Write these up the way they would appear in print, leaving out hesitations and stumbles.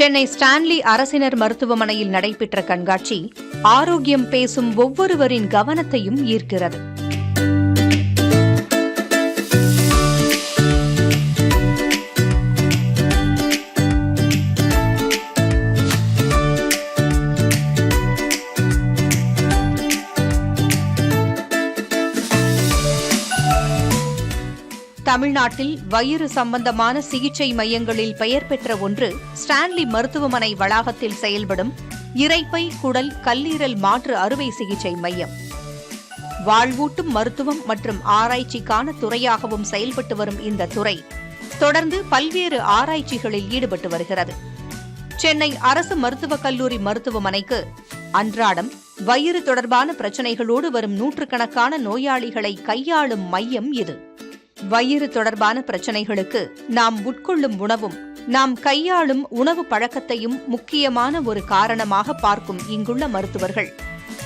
Chennai Stanley அரசினர் மருத்துவமனையில் நடைபெற்ற கண்காட்சி ஆரோக்கியம் பேசும் ஒவ்வொருவரின் கவனத்தையும் ஈர்க்கிறது. தமிழ்நாட்டில் வயிறு சம்பந்தமான சிகிச்சை மையங்களில் பெயர் பெற்ற ஒன்று ஸ்டான்லி மருத்துவமனை வளாகத்தில் செயல்படும் இரைப்பை, குடல், கல்லீரல் மாற்று அறுவை சிகிச்சை மையம். வாழ்வூட்டும் மருத்துவம் மற்றும் ஆராய்ச்சிக்கான துறையாகவும் செயல்பட்டு வரும் இந்த துறை தொடர்ந்து பல்வேறு ஆராய்ச்சிகளில் ஈடுபட்டு வருகிறது. சென்னை அரசு மருத்துவக் கல்லூரி மருத்துவமனைக்கு அன்றாடம் வயிறு தொடர்பான பிரச்சினைகளோடு வரும் நூற்றுக்கணக்கான நோயாளிகளை கையாளும் மையம் இது. வயிறு தொடர்பான பிரச்சினைகளுக்கு நாம் உட்கொள்ளும் உணவும் நாம் கையாளும் உணவு பழக்கத்தையும் முக்கியமான ஒரு காரணமாக பார்க்கும் இங்குள்ள மருத்துவர்கள்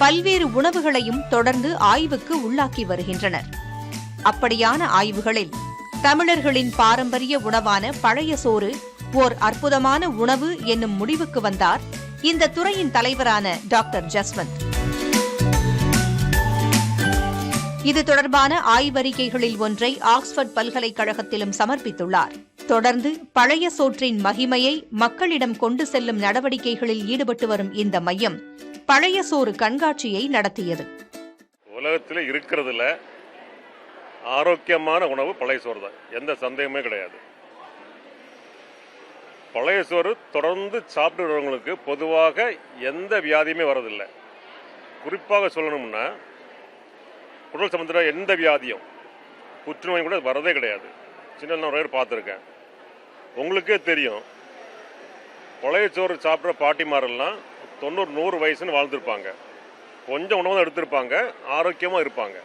பல்வேறு உணவுகளையும் தொடர்ந்து ஆய்வுக்கு உள்ளாக்கி வருகின்றனர். அப்படியான ஆய்வுகளில் தமிழர்களின் பாரம்பரிய உணவான பழைய சோறு ஓர் அற்புதமான உணவு என்னும் முடிவுக்கு வந்தார் இந்த துறையின் தலைவரான டாக்டர் ஜஸ்வந்த். இது தொடர்பான ஆய்வறிக்கைகளில் ஒன்றை ஆக்ஸ்போர்ட் பல்கலைக்கழகத்திலும் சமர்ப்பித்துள்ளார். தொடர்ந்து பழைய சோற்றின் மகிமையை மக்களிடம் கொண்டு செல்லும் நடவடிக்கைகளில் ஈடுபட்டு வரும் இந்த மையம் பழைய சோறு கண்காட்சியை நடத்தியது. உலகத்தில் இருக்கிறதுல ஆரோக்கியமான உணவு பழைய சோறு தான், எந்த சந்தேகமே கிடையாது. பழைய சோறு தொடர்ந்து சாப்பிட்டு வரவங்களுக்கு பொதுவாக எந்த வியாதியுமே வரதில்லை. குறிப்பாக சொல்லணும்னா உடல் சம்பந்தமான எந்த வியாதியும், புற்றுநோய் கூட வரதே கிடையாது. சின்ன நான் நிறைய பார்த்துருக்கேன். உங்களுக்கே தெரியும், பழைய சோறு சாப்பிட்ற பாட்டிமாரெல்லாம் 90-100 வயசுன்னு வாழ்ந்துருப்பாங்க. கொஞ்சம் உணவு தான் எடுத்திருப்பாங்க, ஆரோக்கியமாக இருப்பாங்க.